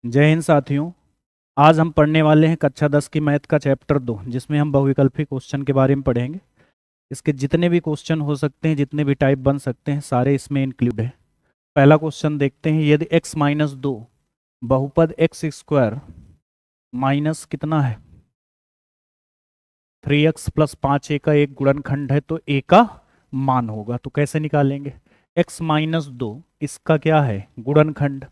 जय हिंद साथियों। आज हम पढ़ने वाले हैं कक्षा 10 की मैथ का चैप्टर 2, जिसमें हम बहुविकल्पी क्वेश्चन के बारे में पढ़ेंगे। इसके जितने भी क्वेश्चन हो सकते हैं, जितने भी टाइप बन सकते हैं, सारे इसमें इंक्लूड है। पहला क्वेश्चन देखते हैं। यदि x माइनस 2 बहुपद एक्स स्क्वायर माइनस कितना है 3x प्लस 5a का एक गुणनखंड है, तो a का मान होगा। तो कैसे निकालेंगे? x माइनस 2 इसका क्या है? गुणनखंड।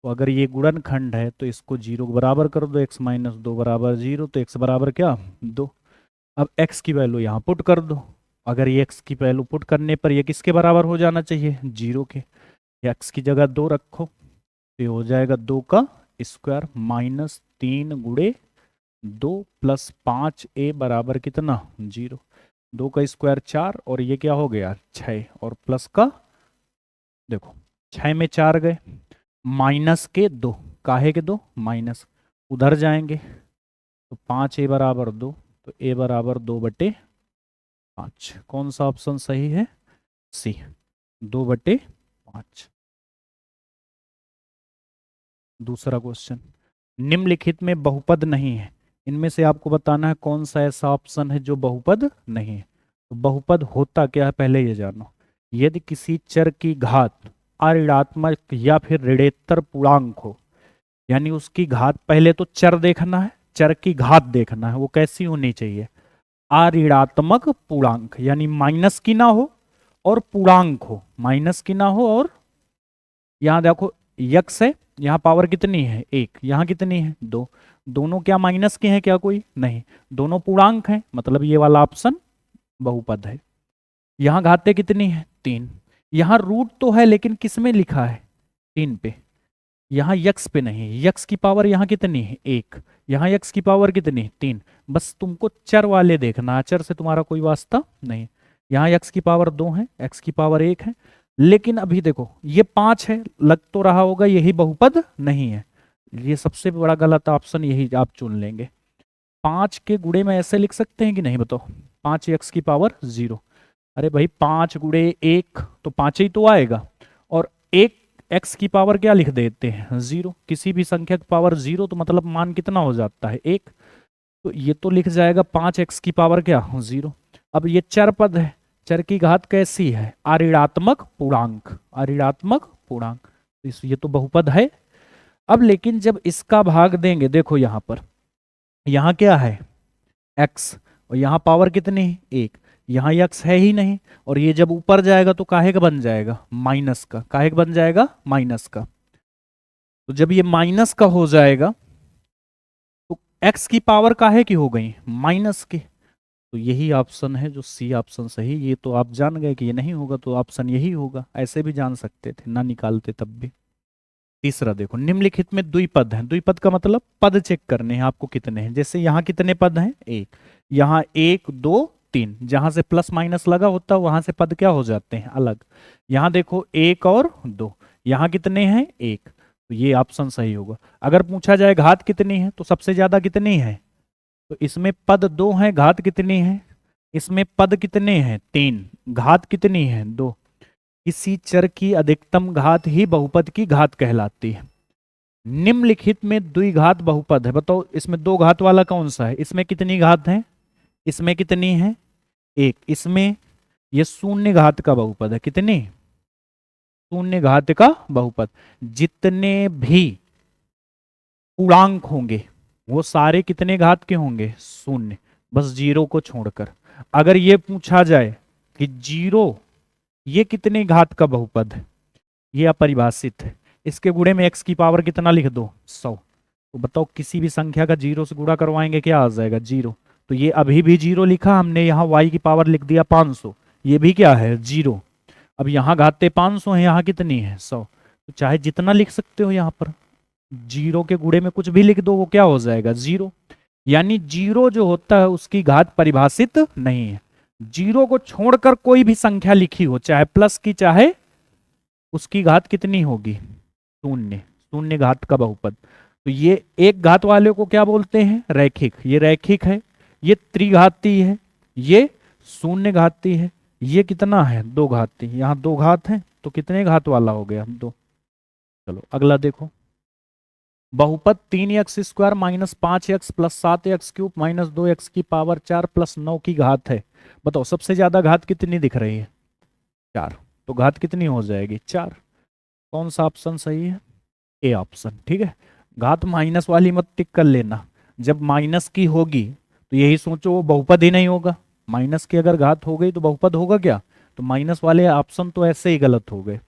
तो अगर ये गुणनखंड है तो इसको जीरो के बराबर कर दो। x माइनस 2 बराबर जीरो, तो x बराबर क्या? 2। अब x की वैल्यू यहाँ पुट कर दो। अगर ये x की वैल्यू पुट करने पर ये किसके बराबर हो जाना चाहिए? जीरो के। x की जगह 2 रखो, तो ये हो जाएगा 2 का स्क्वायर माइनस 3 × 2 प्लस 5a बराबर कितना? जीरो। 2 का स्क्वायर 4, और ये क्या हो गया? 6, और प्लस का देखो 6 में 4 गए, माइनस के 2। काहे के 2? माइनस। उधर जाएंगे तो 5a बराबर 2, तो a बराबर 2/5। कौन सा ऑप्शन सही है? सी, 2/5। दूसरा क्वेश्चन। निम्नलिखित में बहुपद नहीं है, इनमें से आपको बताना है कौन सा ऐसा ऑप्शन है जो बहुपद नहीं है। तो बहुपद होता क्या है पहले ये जानो। यदि किसी चर की घात अऋणात्मक या फिर ऋणेतर पूर्णांक हो, यानी उसकी घात, पहले तो चर देखना है, चर की घात देखना है, वो कैसी होनी चाहिए? अऋणात्मक पूर्णांक, यानी माइनस की ना हो और पूर्णांक हो। माइनस की ना हो, और यहाँ देखो यक्स है, यहाँ पावर कितनी है? 1। यहाँ कितनी है? 2। दोनों क्या माइनस के हैं? क्या कोई नहीं, दोनों पूर्णांक हैं, मतलब ये वाला ऑप्शन बहुपद है। यहाँ घातें कितनी है? 3। यहाँ रूट तो है, लेकिन किस में लिखा है? 3 पे। यहाँ यक्स पे नहीं है। यक्स की पावर यहाँ कितनी है? 1। यहाँ यक्स की पावर कितनी है? 3। बस तुमको चर वाले देखना, अचर से तुम्हारा कोई वास्ता नहीं। यहाँ यक्स की पावर 2 है, एक्स की पावर 1 है। लेकिन अभी देखो ये 5 है, लग तो रहा होगा यही बहुपद नहीं है। ये सबसे बड़ा गलत ऑप्शन यही आप चुन लेंगे। 5 के गुणे में ऐसे लिख सकते हैं कि नहीं बताओ? 5 एक्स की पावर 0। अरे भाई 5 गुणे 1 तो 5 ही तो आएगा, और 1 एक्स की पावर क्या लिख देते हैं? 0। किसी भी संख्या की पावर 0 तो मतलब मान कितना हो जाता है? 1। तो ये तो लिख जाएगा 5x की पावर क्या? 0। अब ये चर पद है, चर की घात कैसी है? अऋणात्मक पूर्णांक। अऋणात्मक पूर्णांक, तो ये तो बहुपद है। अब लेकिन जब इसका भाग देंगे, देखो यहां पर, यहाँ क्या है? x, और यहाँ पावर कितनी है? 1। यहाँ x है ही नहीं, और ये जब ऊपर जाएगा तो काहे का बन जाएगा? माइनस का। काहे का बन जाएगा? माइनस का। तो जब ये माइनस का हो जाएगा तो x की पावर काहे की हो गई? माइनस की। तो यही ऑप्शन है जो सी ऑप्शन सही। ये तो आप जान गए कि ये नहीं होगा, तो ऑप्शन यही होगा। ऐसे भी जान सकते थे, ना निकालते तब भी। तीसरा देखो। निम्नलिखित में द्विपद हैं। द्विपद का मतलब पद चेक करने हैं आपको कितने हैं। जैसे यहाँ कितने पद हैं? 1। यहाँ 1 2 3, जहां से प्लस माइनस लगा होता है वहां से पद क्या हो जाते हैं? अलग। यहाँ देखो 1 और 2, यहाँ कितने हैं? 1। तो ये ऑप्शन सही होगा। अगर पूछा जाए घात कितनी है, तो सबसे ज्यादा कितनी है? तो इसमें पद 2 है, घात कितनी है? इसमें पद कितने हैं? 3, घात कितनी है? 2। किसी चर की अधिकतम घात ही बहुपद की घात कहलाती है। निम्नलिखित में द्विघात बहुपद है, बताओ इसमें दो घात वाला कौन सा है? इसमें कितनी घात है? इसमें कितनी है? 1। इसमें ये शून्य घात का बहुपद है। कितनी? शून्य घात का बहुपद। जितने भी पूर्णांक होंगे वो सारे कितने घात के होंगे? शून्य, बस जीरो को छोड़कर। अगर ये पूछा जाए कि जीरो ये कितने घात का बहुपद है, ये अपरिभाषित है, इसके गुणे में x की पावर कितना लिख दो? 100। तो बताओ किसी भी संख्या का जीरो से गुणा करवाएंगे क्या आ जाएगा? जीरो। तो ये अभी भी जीरो लिखा हमने, यहाँ y की पावर लिख दिया 500, ये भी क्या है? जीरो। अब यहाँ घाते 500 है, यहाँ कितनी है? 100। तो चाहे जितना लिख सकते हो, यहाँ पर जीरो के गुणे में कुछ भी लिख दो, वो क्या हो जाएगा? जीरो। यानी जीरो जो होता है उसकी घात परिभाषित नहीं है। जीरो को छोड़कर कोई भी संख्या लिखी हो, चाहे प्लस की चाहे, उसकी घात कितनी होगी? शून्य। शून्य घात का बहुपद। तो ये एक घात वाले को क्या बोलते हैं? रैखिक। ये रैखिक है। ये त्रिघाती है। ये शून्य घाती है। ये कितना है? दो घाती। यहाँ दो घात है, तो कितने घात वाला हो गया? दो। चलो अगला देखो। बहुपद 3x² minus 5x plus 7x³ minus 2x की पावर 4 प्लस 9 की घात है। बताओ सबसे ज्यादा घात कितनी दिख रही है? 4। तो घात कितनी हो जाएगी? 4। कौन सा ऑप्शन सही है? A option. ठीक है, घात माइनस वाली मत टिक कर लेना। जब माइनस की होगी तो यही सोचो वो बहुपद ही नहीं होगा। माइनस की अगर घात हो गई तो बहुपद होगा क्या? तो माइनस वाले ऑप्शन तो ऐसे ही गलत हो गए।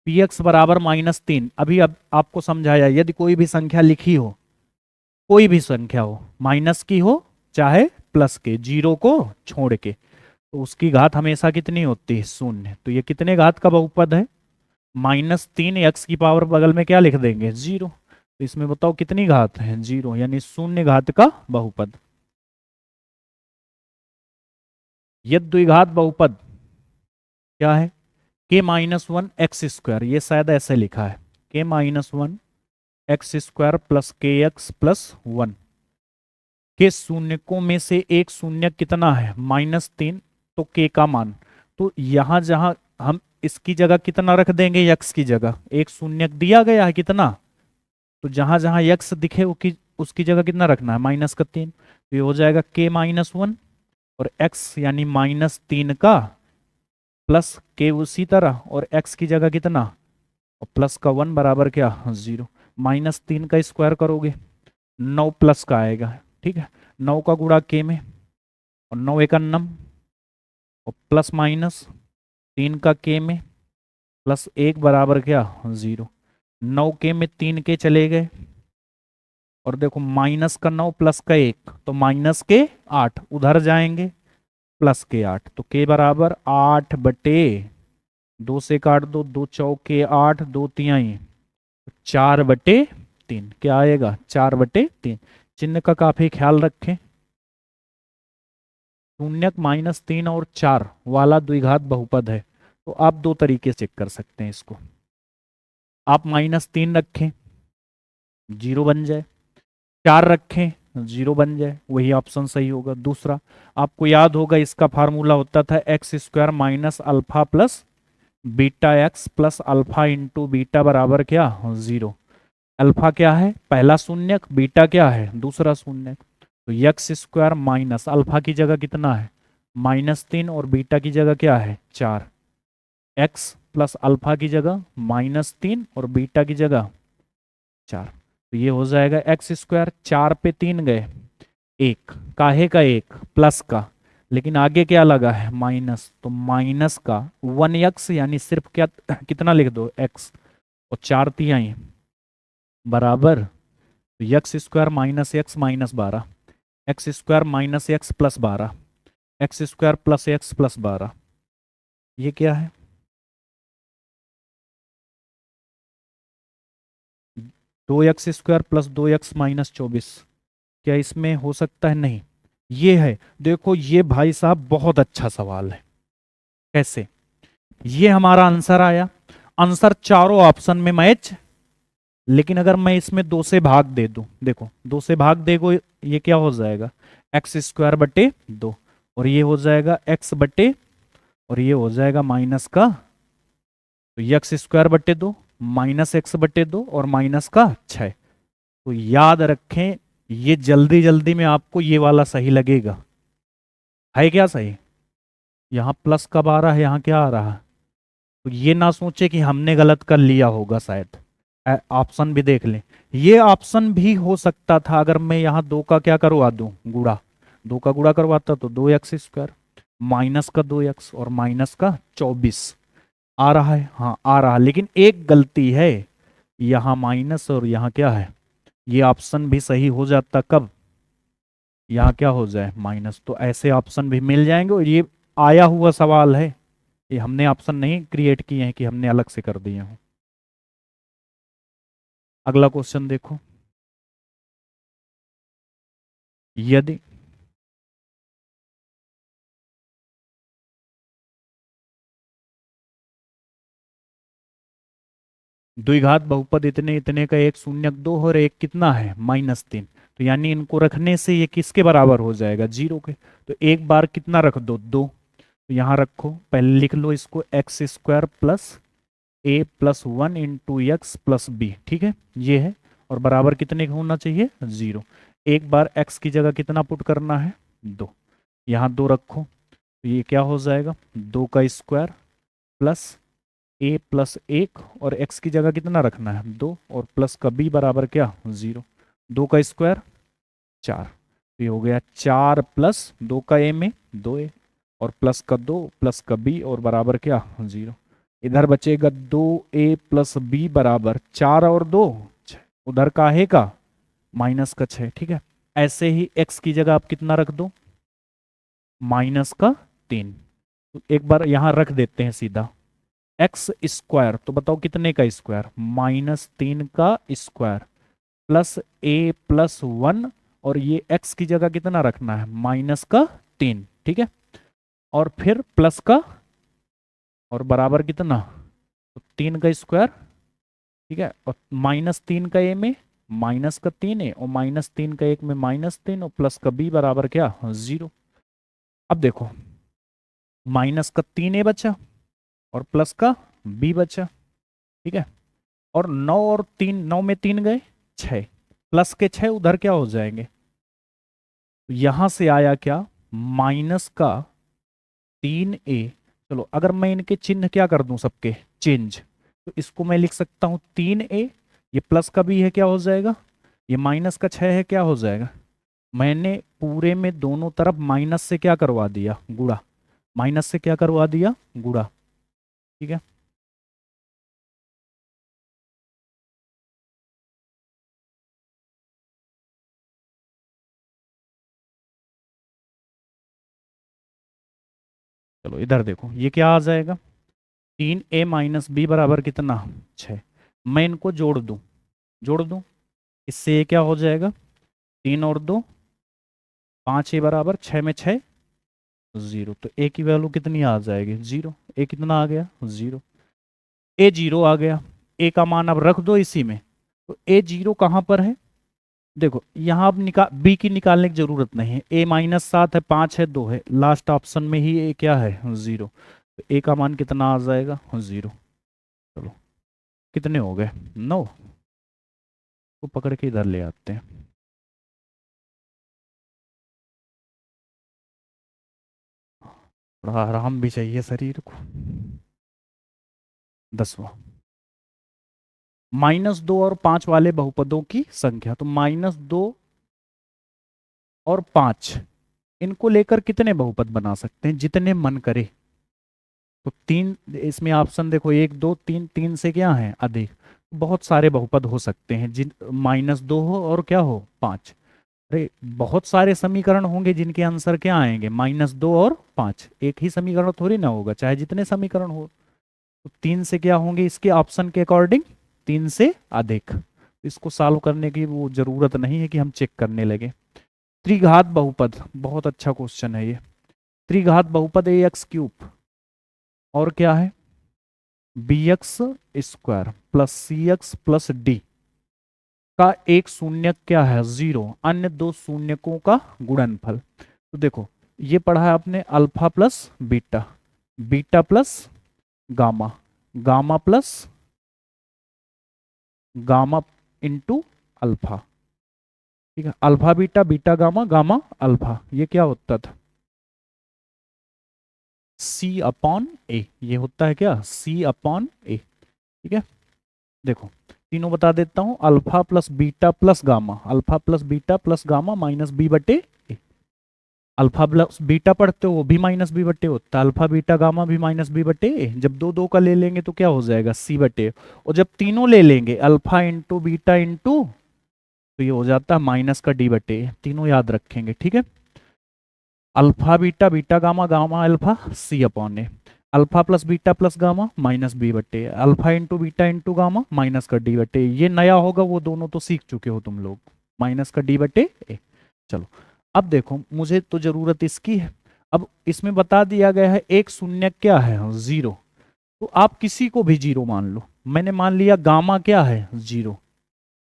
पी एक्स बराबर -3। अभी अब आपको समझाया, यदि कोई भी संख्या लिखी हो, कोई भी संख्या हो, माइनस की हो चाहे प्लस के, जीरो को छोड़ के, तो उसकी घात हमेशा कितनी होती है? शून्य। तो ये कितने घात का बहुपद है? -3। एक्स की पावर बगल में क्या लिख देंगे? 0। तो इसमें बताओ कितनी घात है? 0, यानी शून्य घात का बहुपद। यदि द्विघात बहुपद क्या है? k-1 x²। ये शायद ऐसे लिखा है, k-1 x² प्लस kx+1 के शून्यकों में से एक शून्य कितना है? -3। तो k का मान, तो यहां जहां हम इसकी जगह कितना रख देंगे? x की जगह एक शून्य दिया गया है कितना, तो जहां जहां x दिखे उसकी जगह कितना रखना है? -3। तो ये हो जाएगा k-1 और x यानी -3 का प्लस k उसी तरह, और x की जगह कितना, और प्लस का 1 बराबर क्या? 0। -3 का स्क्वायर करोगे 9 प्लस का आएगा। ठीक है, 9 का गुणा k में, और 9 एकन्नम, और प्लस माइनस 3 का k में, प्लस 1 बराबर क्या? 0। 9 के में 3 के चले गए, और देखो माइनस का 9 प्लस का 1, तो माइनस के 8 उधर जाएंगे, प्लस के 8, तो k बराबर 8/2 से काट दो, 2 चौके 8, 2 तिहाई 4/3। क्या आएगा? 4/3। चिन्ह का काफी ख्याल रखें। शून्यक -3 और 4 वाला द्विघात बहुपद है, तो आप दो तरीके से चेक कर सकते हैं इसको। आप -3 रखें, 0 बन जाए, 4 रखें, 0 बन जाए, वही ऑप्शन सही होगा। दूसरा, आपको याद होगा इसका फार्मूला होता था x² minus alpha plus beta x plus alpha into beta बराबर क्या? 0। अल्फा क्या है? पहला शून्यक, बीटा क्या है? दूसरा शून्यक। तो x² माइनस अल्फा की जगह कितना है? -3, और बीटा की जगह क्या है? 4। x प्लस अल्फा की जगह -3 और बीटा की जगह 4। तो ये हो जाएगा x²। 4 पे 3 गए, 1 काहे का? 1 प्लस का, लेकिन आगे क्या लगा है? माइनस, तो माइनस का 1x, यानी सिर्फ क्या कितना लिख दो? x, और 4 तिहाई बराबर, तो x² minus x minus 12, x² minus x plus 12, x² plus x plus 12। ये क्या है? 2x² plus 2x minus 24। क्या इसमें हो सकता है? नहीं, ये है। देखो ये भाई साहब बहुत अच्छा सवाल है। कैसे? ये हमारा आंसर आया, आंसर चारों ऑप्शन में मैच, लेकिन अगर मैं इसमें 2 से भाग दे दूं, देखो 2 से भाग देगो, ये क्या हो जाएगा? x²/2, और ये हो जाएगा x/, और ये हो जाएगा माइनस का, तो x²/2 माइनस x/2 और माइनस का 6। तो याद रखें, ये जल्दी जल्दी में आपको ये वाला सही लगेगा। है क्या सही? यहाँ प्लस का 12 है, यहाँ क्या आ रहा है? तो ये ना सोचे कि हमने गलत कर लिया होगा शायद। ऑप्शन भी देख लें, ये ऑप्शन भी हो सकता था अगर मैं यहाँ 2 का क्या करवा दूं? गुणा। 2 का गुणा करवाता तो 2x² माइनस का 2x और माइनस का 24 आ रहा है। हाँ आ रहा, लेकिन एक गलती है, यहाँ माइनस और यहाँ क्या है? ये ऑप्शन भी सही हो जाता कब? यहाँ क्या हो जाए? माइनस। तो ऐसे ऑप्शन भी मिल जाएंगे, और ये आया हुआ सवाल है, ये हमने ऑप्शन नहीं क्रिएट किए हैं कि हमने अलग से कर दिए हों। अगला क्वेश्चन देखो, यदि द्विघात बहुपद इतने इतने का एक शून्यक 2 और एक कितना है? -3, तो यानी इनको रखने से ये किसके बराबर हो जाएगा? 0 के। तो एक बार कितना रख दो? 2। तो यहाँ रखो, पहले लिख लो इसको x² plus a+1 into x plus b. ठीक है, ये है, और बराबर कितने का होना चाहिए 0। एक बार x की जगह कितना पुट करना है 2, यहाँ 2 रखो तो ये क्या हो जाएगा 2 का स्क्वायर प्लस a प्लस 1 और x की जगह कितना रखना है 2 और प्लस का b बराबर क्या 0। 2 का स्क्वायर 4, तो ये हो गया 4 प्लस 2 का a में 2a और प्लस का 2 प्लस का b और बराबर क्या 0। इधर बचेगा 2a प्लस b बराबर 4 और 2 6, उधर का है का माइनस का 6। ठीक है, ऐसे ही x की जगह आप कितना रख दो माइनस का 3। तो एक बार यहां रख देते हैं सीधा एक्स स्क्वायर, तो बताओ कितने का स्क्वायर -3 का स्क्वायर प्लस a प्लस 1 और ये x की जगह कितना रखना है -3। ठीक है, और फिर प्लस का और बराबर कितना तो 3 का स्क्वायर। ठीक है, और -3 का a में माइनस का 3a और -3 का 1 में -3 और प्लस का b बराबर क्या 0। अब देखो माइनस का 3a बचा और प्लस का b बचा। ठीक है, और 9 और 3 9 में 3 गए 6 प्लस के 6 उधर क्या हो जाएंगे, तो यहां से आया क्या माइनस का 3a। चलो अगर मैं इनके चिन्ह क्या कर दूं सबके चेंज, तो इसको मैं लिख सकता हूं 3a, ये प्लस का भी है क्या हो जाएगा, ये माइनस का 6 है क्या हो जाएगा। मैंने पूरे में दोनों तरफ माइनस से क्या करवा दिया गुणा, माइनस से क्या करवा दिया गुणा। ठीक है, चलो इधर देखो ये क्या आ जाएगा 3a माइनस बी बराबर कितना 6। मैं इनको जोड़ दूं इससे ये क्या हो जाएगा 3 और 2 5 a बराबर 6 में 6 0, तो a की वैल्यू कितनी आ जाएगी 0। a कितना आ गया 0, a 0 आ गया। a का मान अब रख दो इसी में, तो a 0 कहाँ पर है देखो यहाँ अब b की निकालने की जरूरत नहीं है, a -7 है 5 है 2 है, लास्ट ऑप्शन में ही a क्या है 0, तो a का मान कितना आ जाएगा 0। चलो कितने हो गए 9 को पकड़ के इधर ले आते हैं। थोड़ा आराम भी चाहिए शरीर को। 10वां -2 और 5 वाले बहुपदों की संख्या, तो -2 और 5 इनको लेकर कितने बहुपद बना सकते हैं जितने मन करे। तो 3 इसमें ऑप्शन देखो 1 2 3, 3 से क्या है अधिक, बहुत सारे बहुपद हो सकते हैं जिन -2 हो और क्या हो 5। अरे बहुत सारे समीकरण होंगे जिनके आंसर क्या आएंगे -2 और 5, एक ही समीकरण थोड़ी ना होगा चाहे जितने समीकरण हो। तो 3 से क्या होंगे इसके ऑप्शन के अकॉर्डिंग 3 से अधिक। इसको सॉल्व करने की वो जरूरत नहीं है कि हम चेक करने लगे। त्रिघात बहुपद बहुत अच्छा क्वेश्चन है ये। त्रिघात बहुपद ax³ और क्या है bx² plus cx plus d का एक शून्यक क्या है 0, अन्य दो शून्यकों का गुणनफल। तो देखो ये पढ़ा है आपने alpha plus beta, beta plus gamma, gamma plus gamma into alpha. ठीक है, alpha beta beta gamma gamma alpha, ये क्या होता था C/A, ये होता है क्या C/A। ठीक है, देखो तीनों बता देता हूं alpha plus beta plus gamma, alpha plus beta plus gamma minus B बटे ए। अल्फा प्लस बीटा पढ़ते हो वो भी माइनस बी बटे होता है, अल्फा बीटा गामा भी माइनस बी बटे ए। जब दो दो का ले लेंगे तो क्या हो जाएगा सी बटे, और जब तीनों ले लेंगे अल्फा इंटू बीटा इंटू तो ये हो जाता है माइनस का डी बटे ए। तीनों याद रखेंगे। ठीक है, alpha beta beta gamma gamma alpha C/A, alpha plus beta plus gamma minus B बटे, alpha into beta into gamma minus का डी बटे। ये नया होगा वो दोनों तो सीख चुके हो तुम लोग, माइनस का डी बटे ए। चलो अब देखो मुझे तो जरूरत इसकी है। अब इसमें बता दिया गया है एक शून्य क्या है 0, तो आप किसी को भी 0 मान लो। मैंने मान लिया गामा क्या है 0,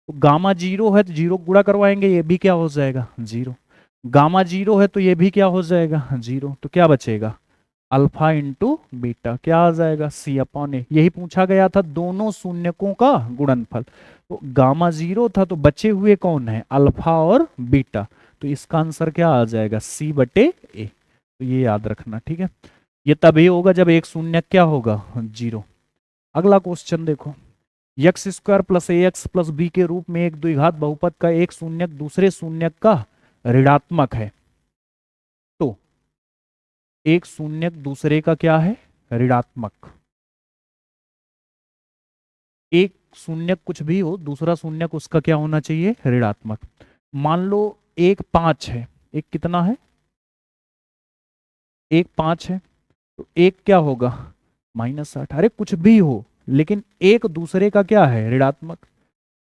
तो गामा 0 है तो 0 गुणा करवाएंगे ये भी क्या हो जाएगा 0, गामा 0 है तो ये भी क्या हो जाएगा 0, तो क्या बचेगा अल्फा इंटू बीटा, क्या आ जाएगा सी अपॉन ए। यही पूछा गया था, दोनों शून्यकों का गुणनफल। तो गामा जीरो था, तो बचे हुए कौन है, अल्फा और बीटा। तो इसका आंसर क्या आ जाएगा, सी बटे ए। तो ये याद रखना, ठीक है। ये तभी होगा जब एक शून्य क्या होगा, जीरो। अगला क्वेश्चन देखो, एक्स स्क्वायर प्लस ए एक्स प्लस बी के रूप में एक द्विघात बहुपद का एक शून्यक दूसरे शून्यक का ऋणात्मक है। तो एक शून्यक दूसरे का क्या है, ऋणात्मक। एक शून्यक कुछ भी हो, दूसरा शून्यक उसका क्या होना चाहिए, ऋणात्मक। मान लो एक 5 है, एक कितना है, एक 5 है, तो एक क्या होगा, -8। अरे कुछ भी हो, लेकिन एक दूसरे का क्या है, ऋणात्मक।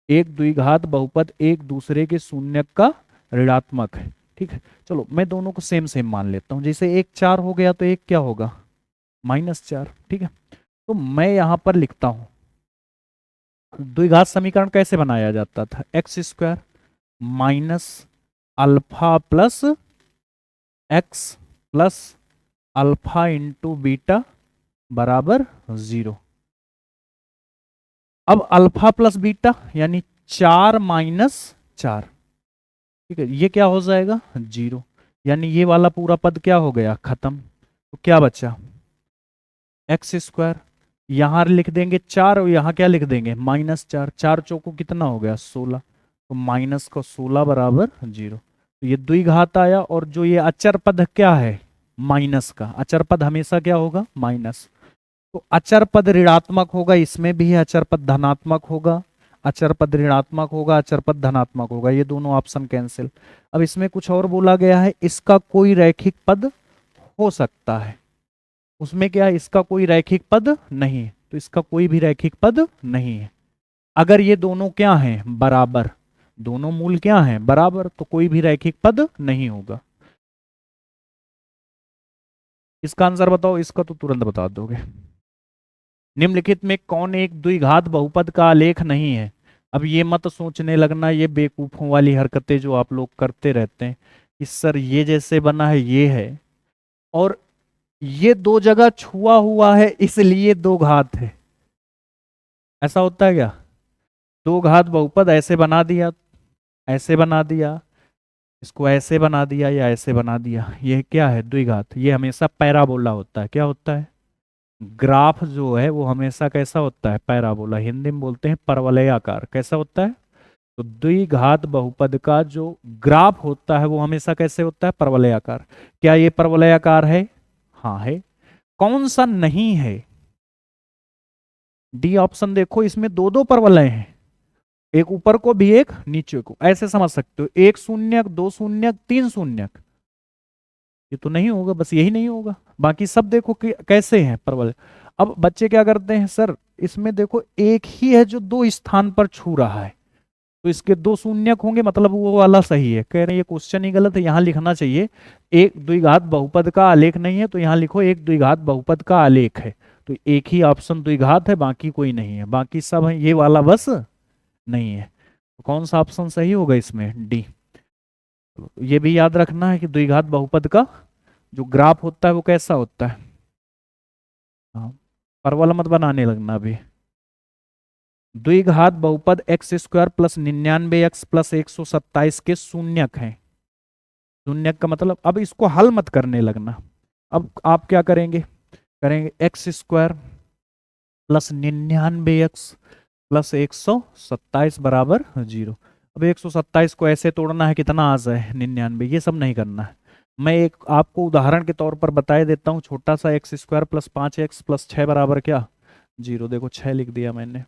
एक द्विघात बहुपद एक दूसरे के शून्यक का ऋणात्मक है, ठीक है। चलो मैं दोनों को सेम सेम मान लेता हूं, जैसे एक 4 हो गया तो एक क्या होगा, -4, ठीक है। तो मैं यहां पर लिखता हूं, द्विघात समीकरण कैसे बनाया जाता था, x square minus alpha plus x plus alpha into beta बराबर 0। अब अल्फा प्लस बीटा यानी 4 - 4, ठीक है, ये क्या हो जाएगा, 0। यानी ये वाला पूरा पद क्या हो गया, खत्म। तो क्या बचा, एक्स स्क्वायर, यहां लिख देंगे 4 और यहां क्या लिख देंगे, -4। 4 चौको कितना हो गया, 16। तो माइनस का 16 बराबर 0। तो ये द्विघात आया, और जो ये अचर पद क्या है, माइनस का, अचर पद हमेशा क्या होगा, माइनस। तो अचर पद ऋणात्मक होगा, इसमें भी है अचर पद धनात्मक होगा, अचर पद ऋणात्मक होगा, अचर पद धनात्मक होगा, ये दोनों ऑप्शन कैंसिल। अब इसमें कुछ और बोला गया है, इसका कोई रैखिक पद हो सकता है। उसमें क्या है, इसका कोई रैखिक पद नहीं है, तो इसका कोई भी रैखिक पद नहीं है। अगर ये दोनों क्या हैं, बराबर, दोनों मूल क्या हैं, बराबर, तो कोई भी रैखिक पद नहीं होगा। इसका आंसर बताओ, इसका तो तुरंत बता दोगे। निम्नलिखित में कौन एक द्विघात बहुपद का आलेख नहीं है। अब ये मत सोचने लगना ये बेवकूफों वाली हरकतें जो आप लोग करते रहते हैं कि सर ये जैसे बना है ये है, और ये दो जगह छुआ हुआ है इसलिए दो घात है। ऐसा होता है क्या, दो घात बहुपद ऐसे बना दिया, ऐसे बना दिया, इसको ऐसे बना दिया या ऐसे बना दिया, ये क्या है, द्विघात। ये हमेशा पैराबोला होता है, क्या होता है, ग्राफ जो है वो हमेशा कैसा होता है, पैराबोला, हिंदी में बोलते हैं परवलयाकार। कैसा होता है, तो द्विघात बहुपद का जो ग्राफ होता है वो हमेशा कैसे होता है, परवलयाकार। क्या ये परवलयाकार है, हाँ है। कौन सा नहीं है, डी ऑप्शन देखो, इसमें दो दो परवलय हैं, एक ऊपर को भी एक नीचे को, ऐसे समझ सकते हो, एक शून्यक, दो शून्यक, तीन शून्यक। ये तो नहीं होगा, बस यही नहीं होगा, बाकी सब देखो कि कैसे हैं परवलय। अब बच्चे क्या करते हैं, सर इसमें देखो एक ही है जो दो स्थान पर छू रहा है, तो इसके दो शून्यक होंगे, मतलब वो वाला सही है। कह रहे हैं ये क्वेश्चन ही गलत है, यहां लिखना चाहिए एक द्विघात बहुपद का आलेख नहीं है, तो यहां लिखो एक द्विघात बहुपद का आलेख है। तो एक ही ऑप्शन द्विघात है, बाकी कोई नहीं है, बाकी सब है, ये वाला बस नहीं है। तो कौन सा ऑप्शन सही होगा इसमें, डी। ये भी याद रखना है कि द्विघात बहुपद का जो ग्राफ होता है वो कैसा होता है, हाँ, परवल मत बनाने लगना अभी। द्विघात बहुपद x square plus 99x plus 127 के शून्यक हैं। शून्यक का मतलब, अब इसको हल मत करने लगना। अब आप क्या करेंगे, करेंगे x square plus 99x plus 127 बराबर 0। अब 127 को ऐसे तोड़ना है कितना आ जाए, 99, ये सब नहीं करना है। मैं एक आपको उदाहरण के तौर पर बता देता हूँ, छोटा सा, x square plus 5x plus 6 बराबर क्या, 0। देखो 6 लिख दिया मैंने,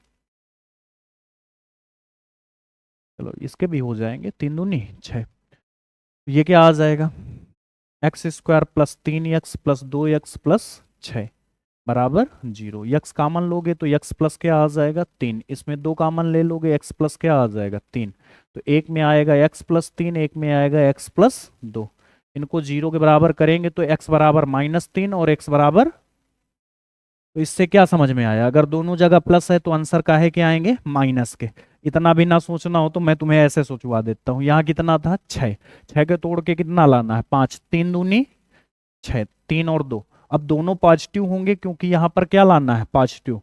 चलो इसके भी हो जाएंगे, 3 दूनी 6। ये क्या आ जाएगा, x square plus 3x plus 2x plus 6 बराबर 0। यक्स कामन लोगे तो यक्स प्लस क्या आ जाएगा, 3। इसमें दो कामन ले लोगे, एक्स प्लस क्या आ जाएगा, 3। तो एक में आएगा एक्स प्लस 3, एक में आएगा एक्स प्लस 2। इनको 0 के बराबर करेंगे तो एक्स बराबर -3 और एक्स बराबर, तो इससे क्या समझ में आया, अगर दोनों जगह प्लस है तो आंसर काहे के आएंगे, माइनस के। इतना भी ना सोचना हो तो मैं तुम्हें ऐसे सोचवा देता हूँ, यहाँ कितना था, 6। 6 के तोड़ के कितना लाना है, 5। 3 दूनी 6, 3 और 2, अब दोनों पॉजिटिव होंगे क्योंकि यहां पर क्या लाना है, पॉजिटिव,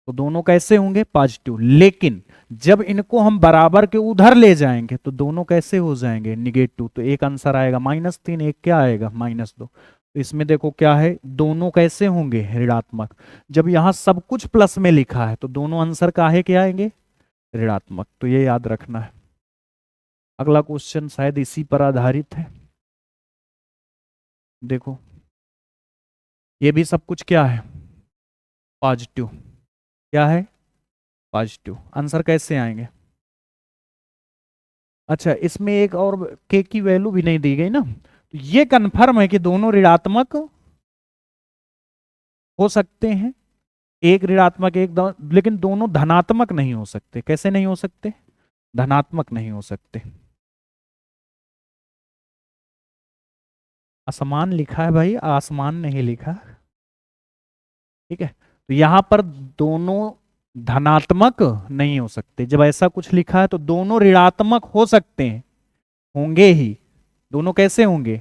तो दोनों कैसे होंगे, पॉजिटिव। लेकिन जब इनको हम बराबर के उधर ले जाएंगे तो दोनों कैसे हो जाएंगे, निगेटिव। तो एक आंसर आएगा -3, एक क्या आएगा, -2। तो इसमें देखो क्या है, दोनों कैसे होंगे, ऋणात्मक। जब यहां सब कुछ प्लस में लिखा है तो दोनों आंसर काहे के आएंगे, ऋणात्मक। तो ये याद रखना है। अगला क्वेश्चन शायद इसी पर आधारित है। देखो ये भी सब कुछ क्या है, पॉजिटिव। क्या है, पॉजिटिव। आंसर कैसे आएंगे, अच्छा इसमें एक और के की वैल्यू भी नहीं दी गई ना, तो ये कंफर्म है कि दोनों ऋणात्मक हो सकते हैं। एक ऋणात्मक एक लेकिन दोनों धनात्मक नहीं हो सकते। कैसे नहीं हो सकते, धनात्मक नहीं हो सकते। असमान लिखा है भाई, आसमान नहीं लिखा, ठीक है। तो यहां पर दोनों धनात्मक नहीं हो सकते। जब ऐसा कुछ लिखा है तो दोनों ऋणात्मक हो सकते हैं, होंगे ही। दोनों कैसे होंगे,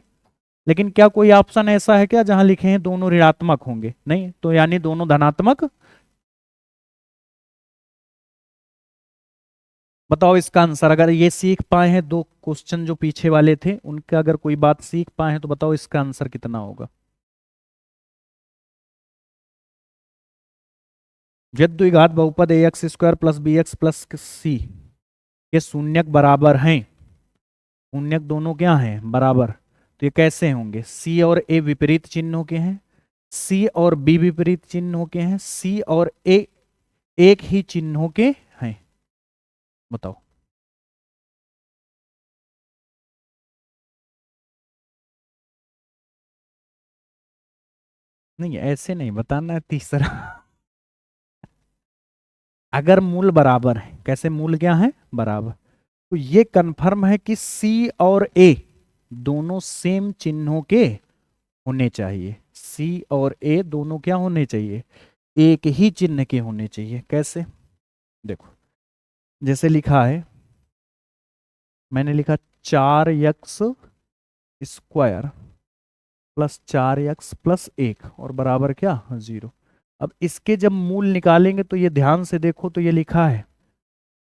लेकिन क्या कोई ऑप्शन ऐसा है क्या जहां लिखे हैं दोनों ऋणात्मक होंगे, नहीं। तो यानी दोनों धनात्मक। बताओ इसका आंसर, अगर ये सीख पाए हैं, दो क्वेश्चन जो पीछे वाले थे उनका अगर कोई बात सीख पाए हैं तो बताओ इसका आंसर कितना होगा। यदि द्विघात बहुपद a x square plus b x plus c के शून्यक बराबर हैं, शून्यक दोनों क्या हैं, बराबर, तो ये कैसे होंगे, सी और ए विपरीत चिन्हों के हैं, सी और बी विपरीत चिन्हों के हैं, सी और ए एक ही चिन्हों के हैं। बताओ। नहीं ऐसे नहीं बताना है, तीसरा अगर मूल बराबर है, कैसे मूल क्या है, बराबर, तो ये कंफर्म है कि सी और ए दोनों सेम चिन्हों के होने चाहिए। सी और ए दोनों क्या होने चाहिए, एक ही चिन्ह के होने चाहिए। कैसे, देखो जैसे लिखा है, मैंने लिखा 4x square plus 4x plus 1 और बराबर क्या, 0। अब इसके जब मूल निकालेंगे तो ये ध्यान से देखो, तो ये लिखा है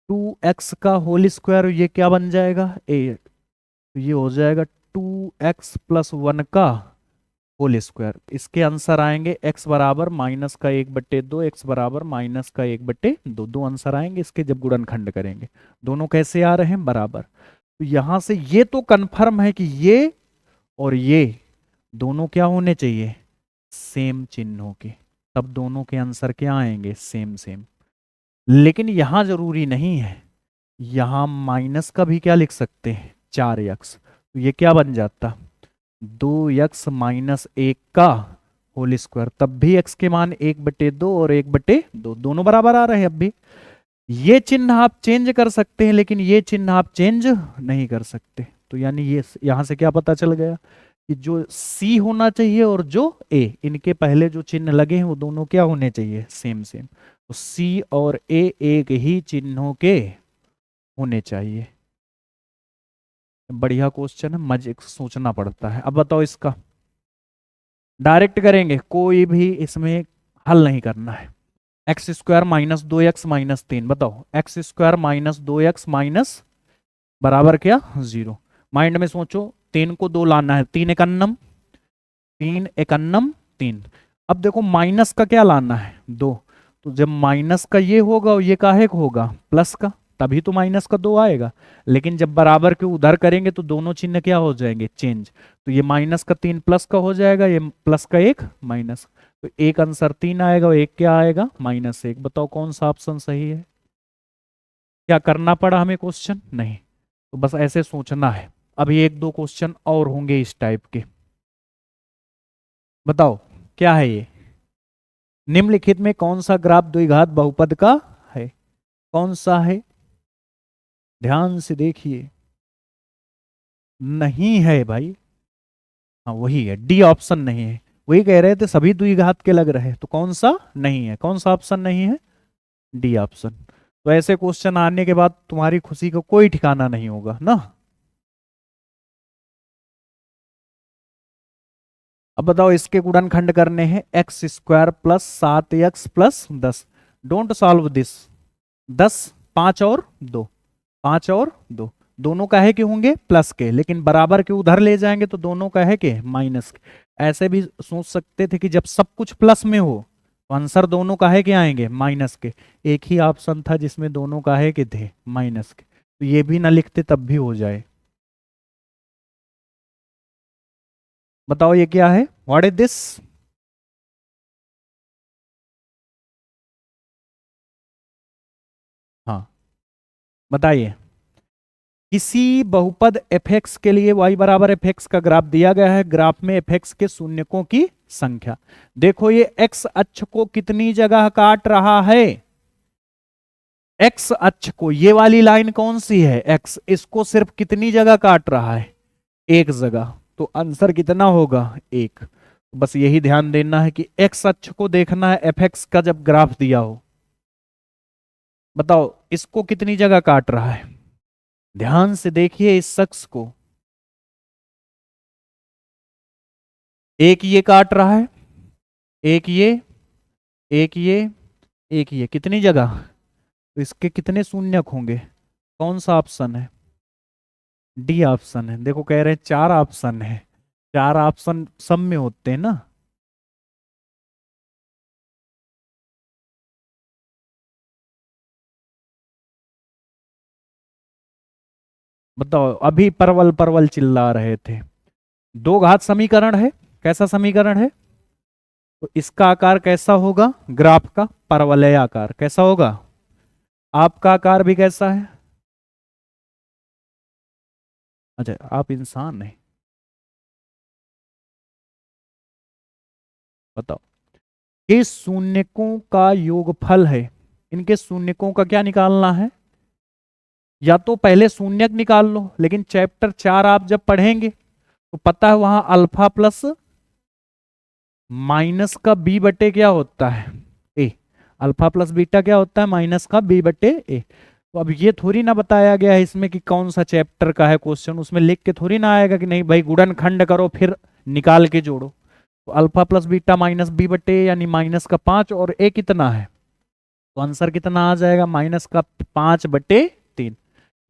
2x का होल स्क्वायर, ये क्या बन जाएगा, ए, तो ये हो जाएगा 2x+1 का होल स्क्वायर। इसके आंसर आएंगे x बराबर -1/2, x बराबर -1/2। दो आंसर आएंगे इसके जब गुणनखंड करेंगे। दोनों कैसे आ रहे हैं, बराबर। तो यहां से ये तो कंफर्म है कि ये और ये दोनों क्या होने चाहिए, सेम चिन्हों के। तब दोनों के आंसर क्या आएंगे, सेम सेम। लेकिन यहां जरूरी नहीं है, यहां माइनस का भी क्या लिख सकते हैं, 4x, तो ये क्या बन जाता, 2x-1 का होल स्क्वायर। तब भी x के मान 1/2 और 1/2 दोनों बराबर आ रहे हैं। अब भी ये चिन्ह आप चेंज कर सकते हैं, लेकिन ये चिन्ह आप चेंज नहीं कर सकते। तो यानी ये यहां से क्या पता चल गया कि जो C होना चाहिए और जो A, इनके पहले जो चिन्ह लगे हैं वो दोनों क्या होने चाहिए, सेम सेम। तो C और A एक ही चिन्हों के होने चाहिए। बढ़िया क्वेश्चन है, मजे सोचना पड़ता है। अब बताओ इसका, डायरेक्ट करेंगे, कोई भी इसमें हल नहीं करना है। x² -2x -3, बताओ x² -2x माइनस बराबर क्या, 0। माइंड में सोचो, 3 को 2 लाना है, 3 एकन्नम 3 एकन्नम 3। अब देखो माइनस का क्या लाना है, 2। तो जब माइनस का ये होगा और ये काहे का होगा, प्लस का, तभी तो माइनस का 2 आएगा। लेकिन जब बराबर के उधर करेंगे तो दोनों चिन्ह क्या हो जाएंगे, चेंज। तो ये -3 प्लस का हो जाएगा, ये प्लस का 1 माइनस। तो एक आंसर 3 आएगा और एक क्या आएगा, -1। बताओ कौन सा ऑप्शन सही है। क्या करना पड़ा हमें क्वेश्चन, नहीं, तो बस ऐसे सोचना है। अभी एक दो क्वेश्चन और होंगे इस टाइप के। बताओ क्या है ये, निम्नलिखित में कौन सा ग्राफ द्विघात बहुपद का है, कौन सा है, ध्यान से देखिए। नहीं है भाई, हाँ वही है, डी ऑप्शन नहीं है। वही कह रहे थे सभी द्विघात के लग रहे हैं, तो कौन सा नहीं है, कौन सा ऑप्शन नहीं है, डी ऑप्शन। तो ऐसे क्वेश्चन आने के बाद तुम्हारी खुशी का कोई ठिकाना नहीं होगा ना। अब बताओ इसके गुणनखंड करने हैं, x square plus 7x plus 10। Don't solve this. 10, 5 और 2, 5 और 2 दोनों का है कि होंगे प्लस के, लेकिन बराबर के उधर ले जाएंगे तो दोनों का है कि माइनस के। ऐसे भी सोच सकते थे कि जब सब कुछ प्लस में हो तो आंसर दोनों का है कि आएंगे माइनस के। एक ही ऑप्शन था जिसमें दोनों का है कि थे माइनस के, तो ये भी ना लिखते तब भी हो जाए। बताओ ये क्या है, व्हाट इज दिस? हाँ बताइए। किसी बहुपद fx के लिए y बराबर fx का ग्राफ दिया गया है। ग्राफ में fx के शून्यकों की संख्या। देखो ये x अक्ष को कितनी जगह काट रहा है? x अक्ष को, ये वाली लाइन कौन सी है x, इसको सिर्फ कितनी जगह काट रहा है? एक जगह। तो आंसर कितना होगा? एक। बस यही ध्यान देना है कि x अक्ष को देखना है fx का जब ग्राफ दिया हो। बताओ इसको कितनी जगह काट रहा है? ध्यान से देखिए इस शख्स को। एक ये काट रहा है, एक ये, एक ये, एक ये, कितनी जगह? तो इसके कितने शून्यक होंगे? कौन सा ऑप्शन है? डी ऑप्शन है। देखो कह रहे हैं चार ऑप्शन है, चार ऑप्शन सब में होते हैं ना। बताओ अभी परवल परवल चिल्ला रहे थे। दो घात समीकरण है, कैसा समीकरण है? तो इसका आकार कैसा होगा? ग्राफ का परवलय आकार कैसा होगा? आपका आकार भी कैसा है? अच्छा आप इंसान है। बताओ ये शून्यकों का योगफल है, इनके शून्यकों का क्या निकालना है? या तो पहले शून्यक निकाल लो, लेकिन चैप्टर 4 आप जब पढ़ेंगे तो पता है वहां अल्फा प्लस माइनस का बी बटे क्या होता है? ए। अल्फा प्लस बीटा क्या होता है? माइनस का बी बटे ए। तो अब ये थोड़ी ना बताया गया है इसमें कि कौन सा चैप्टर का है क्वेश्चन, उसमें लिख के थोड़ी ना आएगा कि नहीं भाई गुणनखंड करो फिर निकाल के जोड़ो। तो alpha plus beta minus B बटे यानी माइनस का 5 और ए कितना है? तो आंसर कितना आ जाएगा? माइनस का 5/3।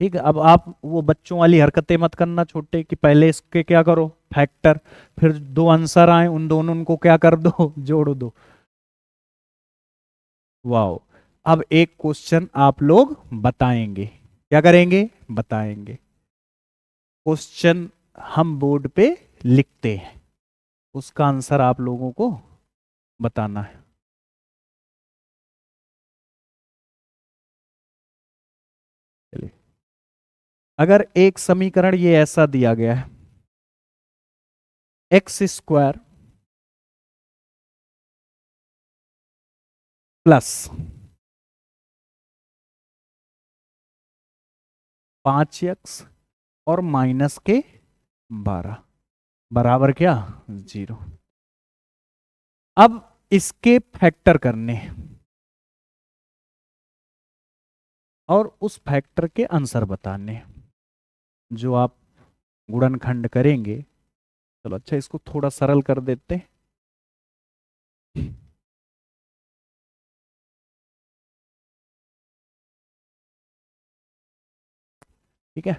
ठीक है। अब आप वो बच्चों वाली हरकतें मत करना छोटे कि पहले इसके क्या करो फैक्टर, फिर दो आंसर आए उन दोनों को क्या कर दो जोड़ दो। वाओ। अब एक क्वेश्चन आप लोग बताएंगे, क्या करेंगे? बताएंगे। क्वेश्चन हम बोर्ड पे लिखते हैं, उसका आंसर आप लोगों को बताना है। चलिए अगर एक समीकरण ये ऐसा दिया गया है, एक्स स्क्वायर प्लस 5x और माइनस के 12 बराबर क्या? 0। अब इसके फैक्टर करने और उस फैक्टर के आंसर बताने, जो आप गुणनखंड करेंगे। चलो अच्छा इसको थोड़ा सरल कर देते हैं। ठीक है।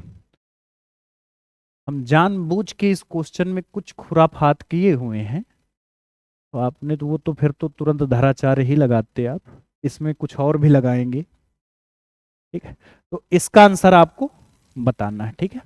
हम जानबूझ के इस क्वेश्चन में कुछ खुराफात किए हुए हैं, तो आपने तो वो तो फिर तो तुरंत धराचार्य ही लगाते आप, इसमें कुछ और भी लगाएंगे। ठीक है। तो इसका आंसर आपको बताना है। ठीक है।